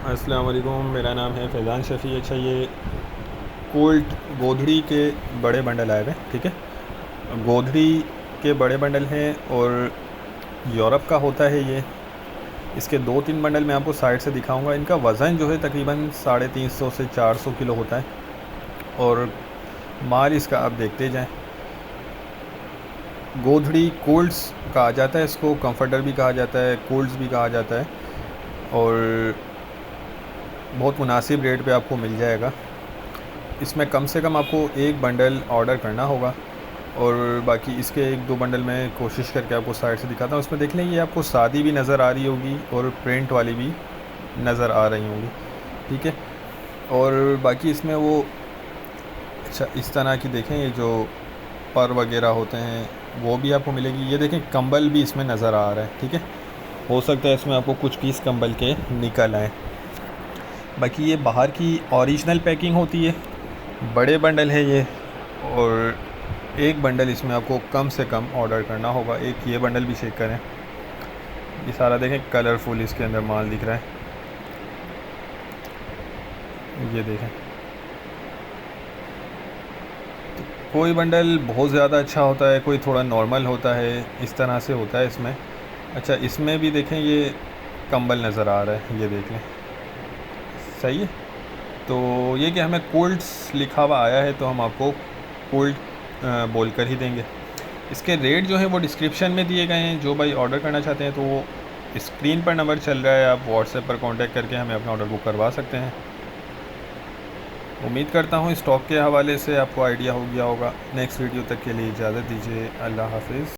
अस्सलाम वालेकुम, मेरा नाम है फैज़ान शफ़ी। अच्छा, ये कोल्ट गोधड़ी के बड़े बंडल आए हुए हैं, ठीक है। गोधड़ी के बड़े बंडल हैं और यूरोप का होता है ये। इसके 2-3 बंडल मैं आपको साइड से दिखाऊंगा। इनका वज़न जो है तकरीबन 350 से 400 किलो होता है और माल इसका आप देखते जाएं। गोधड़ी कोल्ड्स कहा जाता है, इसको कंफर्टर भी कहा जाता है, कोल्ड्स भी कहा जाता है और बहुत मुनासिब रेट पे आपको मिल जाएगा। इसमें कम से कम आपको एक बंडल ऑर्डर करना होगा और बाकी इसके 1-2 बंडल मैं कोशिश करके आपको साइड से दिखाता हूँ। इसमें देख लें, ये आपको सादी भी नज़र आ रही होगी और प्रिंट वाली भी नज़र आ रही होंगी, ठीक है। और बाकी इसमें वो अच्छा इस तरह की देखें, ये जो पर वगैरह होते हैं वो भी आपको मिलेगी। ये देखें, कंबल भी इसमें नज़र आ रहा है, ठीक है। हो सकता है इसमें आपको कुछ पीस कंबल के निकल आए। बाकी ये बाहर की ओरिजिनल पैकिंग होती है, बड़े बंडल है ये। और एक बंडल इसमें आपको कम से कम ऑर्डर करना होगा। एक ये बंडल भी चेक करें, ये सारा देखें कलरफुल इसके अंदर माल दिख रहा है, ये देखें। तो कोई बंडल बहुत ज़्यादा अच्छा होता है, कोई थोड़ा नॉर्मल होता है, इस तरह से होता है इसमें। अच्छा, इसमें भी देखें, ये कंबल नज़र आ रहा है, ये देख लें, सही है। तो ये कि हमें कोल्ड्स लिखा हुआ आया है तो हम आपको कोल्ड बोल कर ही देंगे। इसके रेट जो हैं वो डिस्क्रिप्शन में दिए गए हैं। जो भाई ऑर्डर करना चाहते हैं तो वो स्क्रीन पर नंबर चल रहा है, आप व्हाट्सएप पर कांटेक्ट करके हमें अपना ऑर्डर बुक करवा सकते हैं। उम्मीद करता हूँ स्टॉक के हवाले से आपको आइडिया हो गया होगा। नेक्स्ट वीडियो तक के लिए इजाज़त दीजिए। अल्लाह हाफिज़।